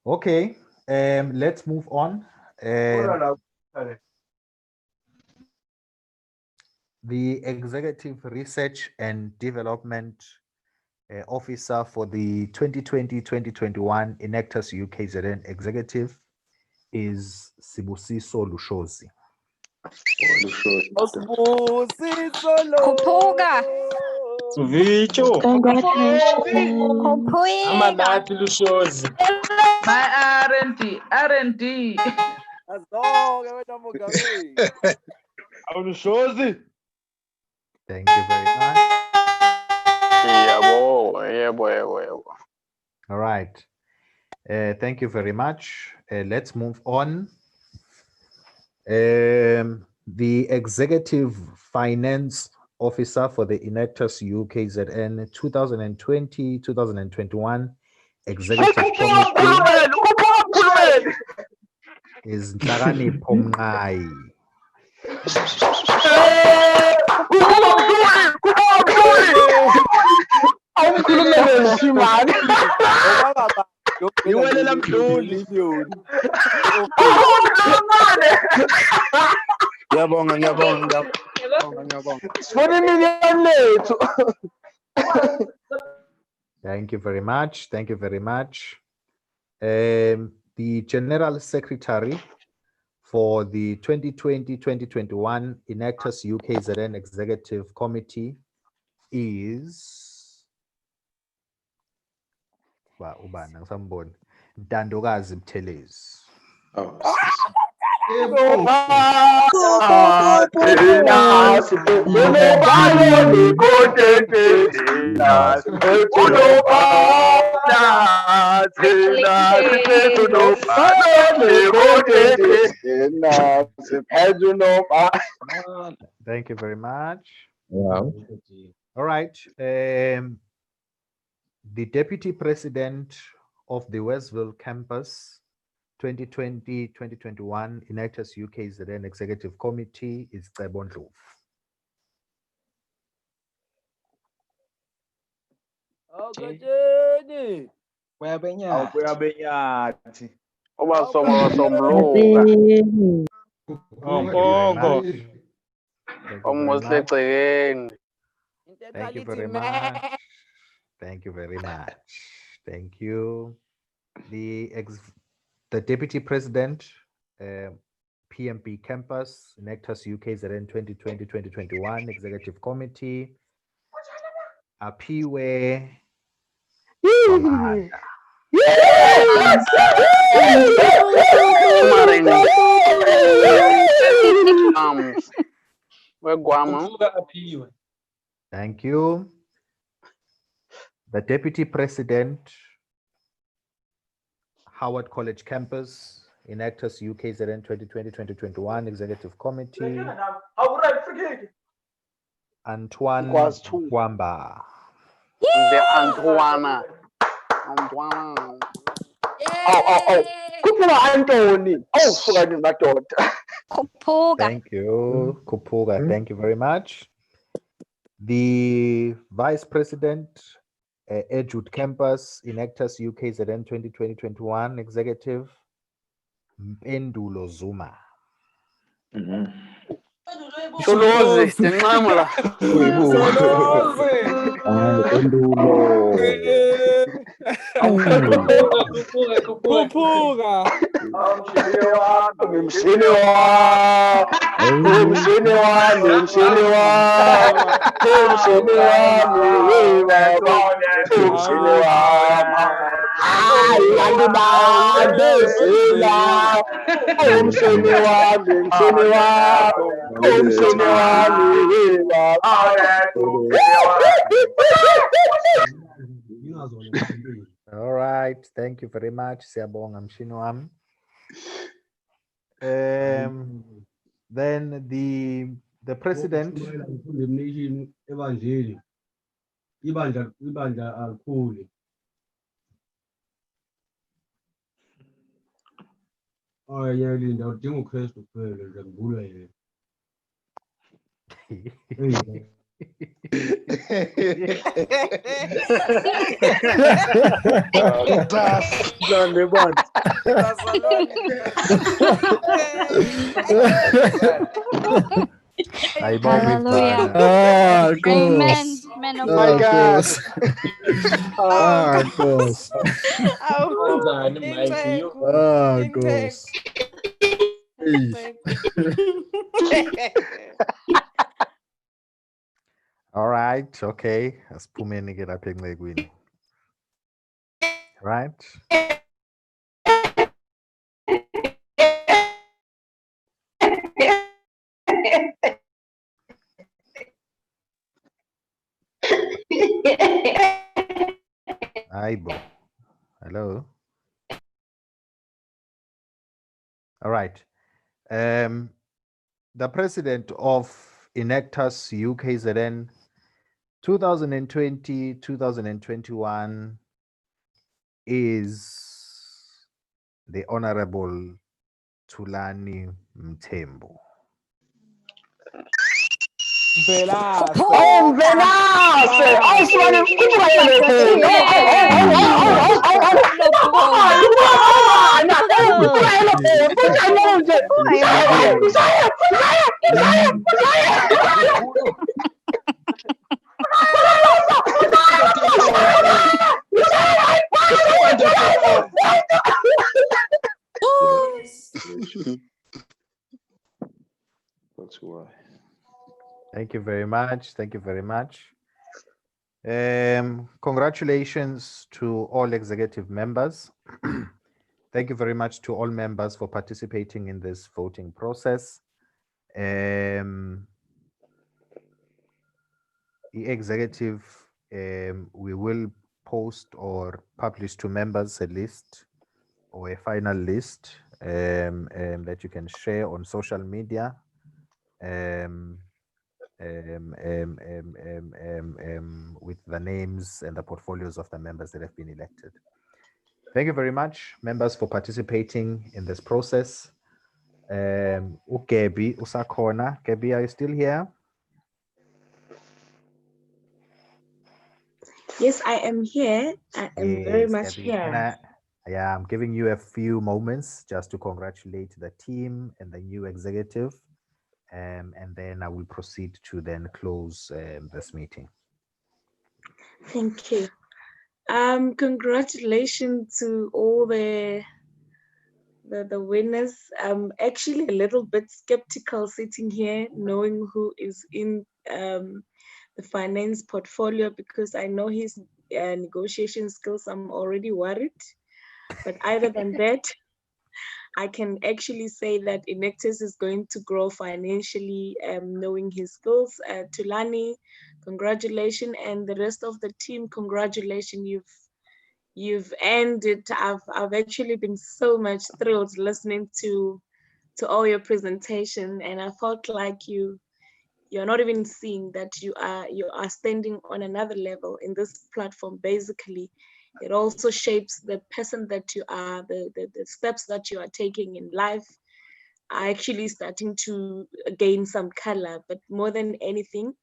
Okay, let's move on. The Executive Research and Development Officer for the 2020-2021 Enactus UKZN Executive is Sibusiso Lushozi. Khuphuka. Suvicho. Khuphuka. Lushozi. My R&D. Lushozi. Thank you very much. All right. Thank you very much. Let's move on. The Executive Finance Officer for the Enactus UKZN 2020-2021 Executive Committee is Nhlakani Pomnai. Thank you very much. Thank you very much. The General Secretary for the 2020-2021 Enactus UKZN Executive Committee is Ntandokazi Mthelezi. Thank you very much. Wow. All right. The Deputy President of the Westville Campus 2020-2021 Enactus UKZN Executive Committee is Cebo Ndlovu. Thank you very much. Thank you very much. Thank you. The Deputy President, PMP Campus, Enactus UKZN 2020-2021 Executive Committee, Apiwe. Thank you. The Deputy President, Howard College Campus, Enactus UKZN 2020-2021 Executive Committee, Antoine Wamba. Thank you, Kupuga. Thank you very much. The Vice President, Edgewood Campus, Enactus UKZN 2020-21 Executive, Mpendulo Zuma. All right, thank you very much. Siyabonga mshini wami. Then the president. Ibandla alikhuli. Ngiyalinda udinga uKristu kuphela nje ngibulwe yena. Hallelujah. Amen. Man of My God. God. Nkosi. Nkosi. All right, okay. Asiphumeni ke lapha encekwini. Right? Aibo. Hello. All right. The president of Enactus UKZN 2020-2021 is the Honorable Thulani Mthembu. That's why. Thank you very much. Thank you very much. Congratulations to all executive members. Thank you very much to all members for participating in this voting process. The executive, we will post or publish to members a list or a final list that you can share on social media. With the names and the portfolios of the members that have been elected. Thank you very much, members, for participating in this process. Ugebi Usakhona. Gebi, are you still here? Yes, I am here. I am very much Gebi, here. yeah, I'm giving you a few moments just to congratulate the team and the new executive. And then I will proceed to then close this meeting. Thank you. Congratulations to all the winners. I'm actually a little bit skeptical sitting here, knowing who is in the finance portfolio, because I know his negotiation skills. I'm already worried. But other than that, I can actually say that Enactus is going to grow financially, knowing his skills. Thulani, congratulations, and the rest of the team, congratulations. You've earned it. I've actually been so much thrilled listening to all your presentation, and I felt like you're not even seeing that you are standing on another level in this platform. Basically, it also shapes the person that you are, the steps that you are taking in life are actually starting to gain some color. But more than anything,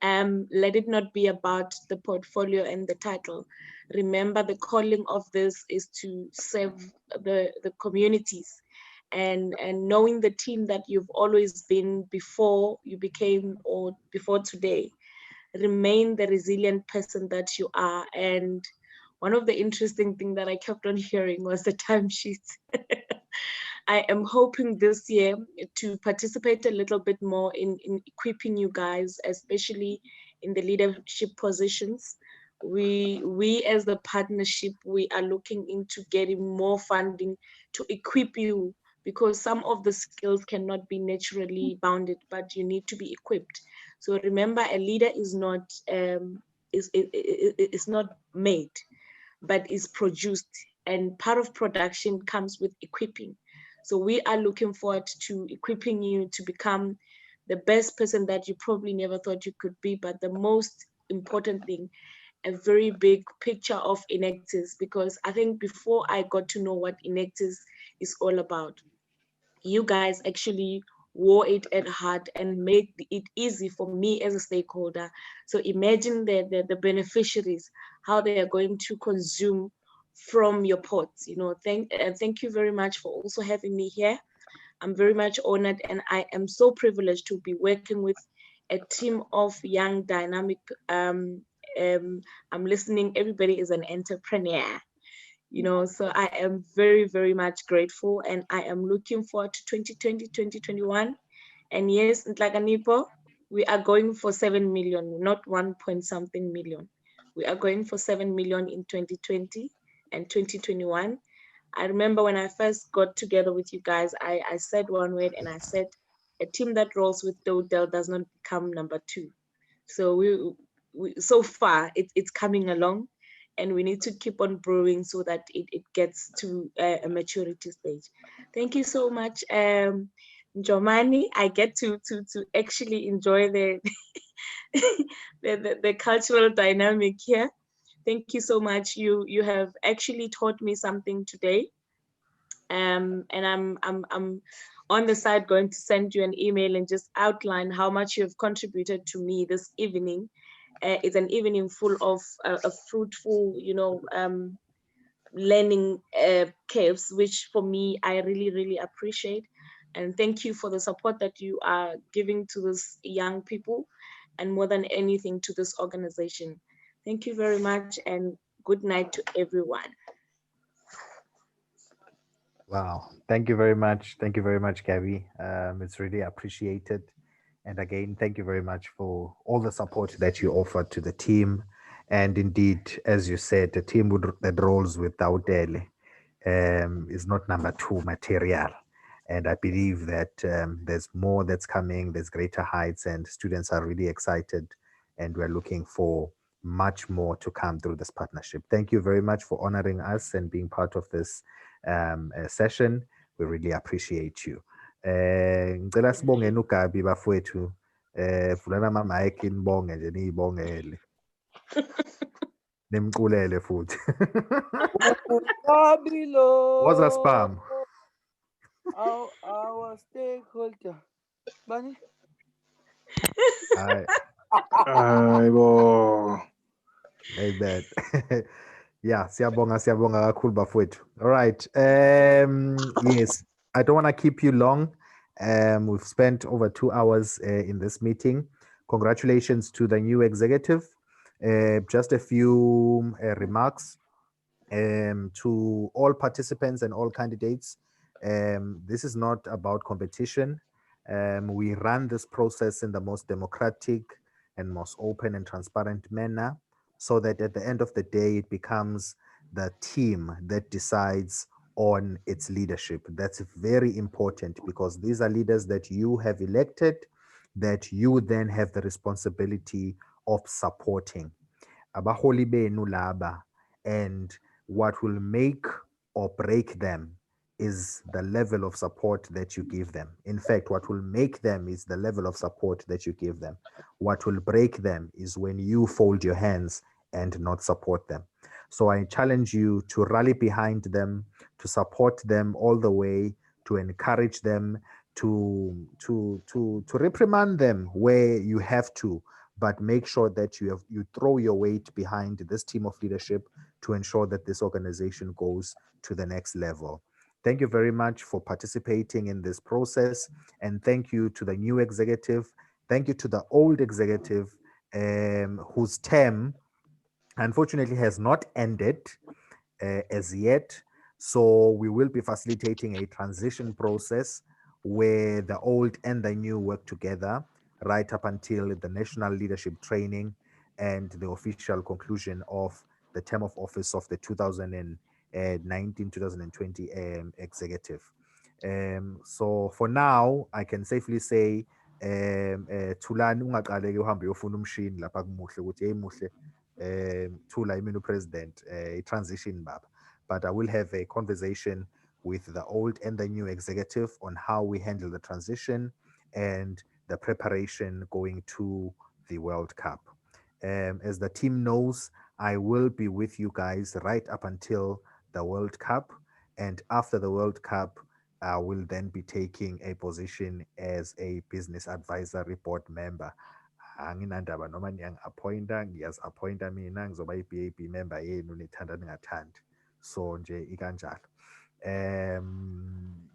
let it not be about the portfolio and the title. Remember, the calling of this is to serve the communities. And knowing the team that you've always been before you became, or before today, remain the resilient person that you are. And one of the interesting things that I kept on hearing was the timesheet. I am hoping this year to participate a little bit more in equipping you guys, especially in the leadership positions, we as the partnership, we are looking into getting more funding to equip you, because some of the skills cannot be naturally bounded, but you need to be equipped. So remember, a leader is not is not made, but is produced, and part of production comes with equipping. So we are looking forward to equipping you to become the best person that you probably never thought you could be. But the most important thing, a very big picture of Enactus, because I think before I got to know what Enactus is all about, you guys actually wore it at heart and made it easy for me as a stakeholder. So imagine the beneficiaries, how they are going to consume from your pots. Thank you very much for also having me here. I'm very much honored, and I am so privileged to be working with a team of young, dynamic. I'm listening. Everybody is an entrepreneur. So I am very, very much grateful, and I am looking forward to 2020, 2021. And yes, like Anipo, we are going for 7 million, not 1 point something million. We are going for 7 million in 2020 and 2021. I remember when I first got together with you guys, I said one word, and I said, a team that rolls with Dodel does not become number 2. So we so far it's coming along, and we need to keep on brewing so that it gets to a maturity stage. Thank you so much, Jomani. I get to actually enjoy the the cultural dynamic here. Thank you so much. You have actually taught me something today. And I'm on the side going to send you an email and just outline how much you have contributed to me this evening. It's an evening full of a fruitful, learning curves, which for me, I really, really appreciate. And thank you for the support that you are giving to these young people, and more than anything to this organization. Thank you very much, and good night to everyone. Wow. Thank you very much. Thank you very much, Gabby. It's really appreciated. And again, thank you very much for all the support that you offered to the team. And indeed, as you said, the team that rolls without Dele is not number 2 material. And I believe that there's more that's coming, there's greater heights, and students are really excited. And we're looking for much more to come through this partnership. Thank you very much for honoring us and being part of this session. We really appreciate you. Ngicela sibongeni uGabi bafowethu. Vulani ama-mic nibonge nje niyibongele. Nimculele futhi. Woza spam. Our stakeholder. Bani? Hayibo. Amen. Yeah, siyabonga kakhulu bafowethu. All right. Yes, I don't want to keep you long. We've spent over 2 hours in this meeting. Congratulations to the new executive. Just a few remarks to all participants and all candidates. This is not about competition. We run this process in the most democratic and most open and transparent manner, so that at the end of the day, it becomes the team that decides on its leadership. That's very important, because these are leaders that you have elected, that you then have the responsibility of supporting. Abaholi benu laba, and what will make or break them is the level of support that you give them. In fact, what will make them is the level of support that you give them. What will break them is when you fold your hands and not support them. So I challenge you to rally behind them, to support them all the way, to encourage them, to reprimand them where you have to, but make sure that you throw your weight behind this team of leadership to ensure that this organization goes to the next level. Thank you very much for participating in this process, and thank you to the new executive. Thank you to the old executive whose term unfortunately has not ended as yet. So we will be facilitating a transition process where the old and the new work together right up until the national leadership training. and the official conclusion of the term of office of the 2019-2020 executive. So for now, I can safely say, Thulani ungaqaleki uhambe uyofuna umshini lapha kuMuhle ukuthi hey Muhle, Thula imini president, transition baba. But I will have a conversation with the old and the new executive on how we handle the transition and the preparation going to the World Cup. As the team knows, I will be with you guys right up until the World Cup. And after the World Cup, I will then be taking a position as a business advisory board member. Anginandaba noma niyangi-appointa, ngiyazi-appointa mina ngizoba i-BAB member yenu nithanda ningathandi. So nje ikanjalo.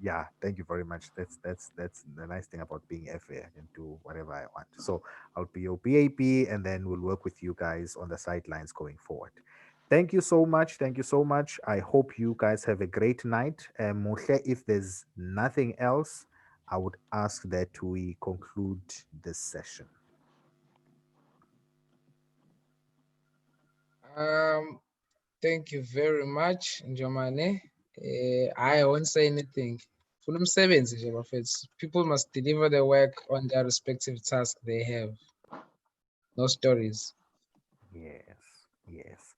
Yeah, thank you very much. That's the nice thing about being FA. I can do whatever I want. So I'll be your BAB, and then we'll work with you guys on the sidelines going forward. Thank you so much. Thank you so much. I hope you guys have a great night. Muhle, if there's nothing else, I would ask that we conclude this session. Thank you very much, Njomane. I won't say anything. People must deliver the work on their respective tasks they have. No stories. Yes.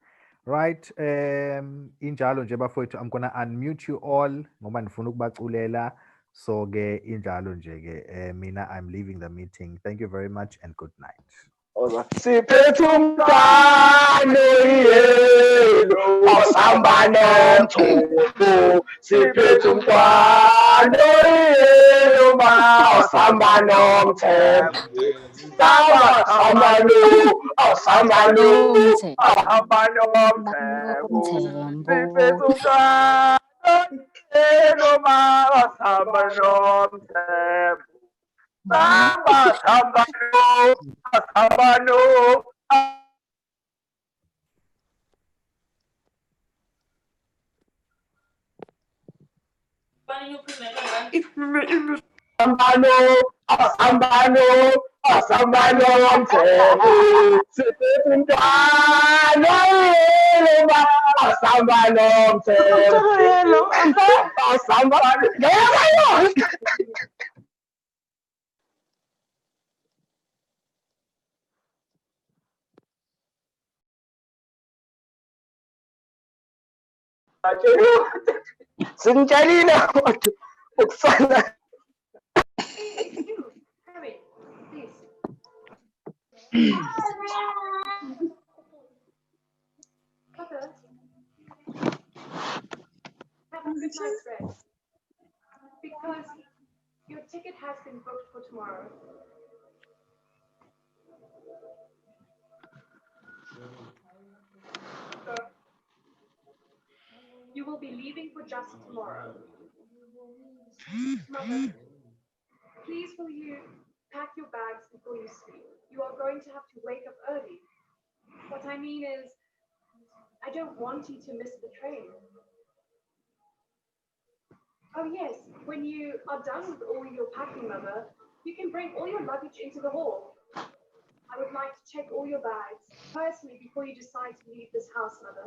Right. Injalo nje bafowethu, I'm gonna unmute you all ngoba ndifuna ukubaculela. So ke injalo nje ke mina I'm leaving the meeting. Thank you very much and good night. Siphethe umntwana oyelo osamba nomthungo, siphethe umntwana oyelo osamba nomthembu, samba osamba nomthembu, siphethe umntwana oyelo osamba nomthembu. Samba no. Sambano, mthembu, siphethe umntwana oyelo osamba nomthembu, Sinitshelile ukusala. Have a good night's rest. Because your ticket has been booked for tomorrow. So, you will be leaving for just tomorrow. Mother, please will you pack your bags before you sleep? You are going to have to wake up early. What I mean is, I don't want you to miss the train. Oh yes, when you are done with all your packing, Mother, you can bring all your luggage into the hall. I would like to check all your bags personally before you decide to leave this house, Mother.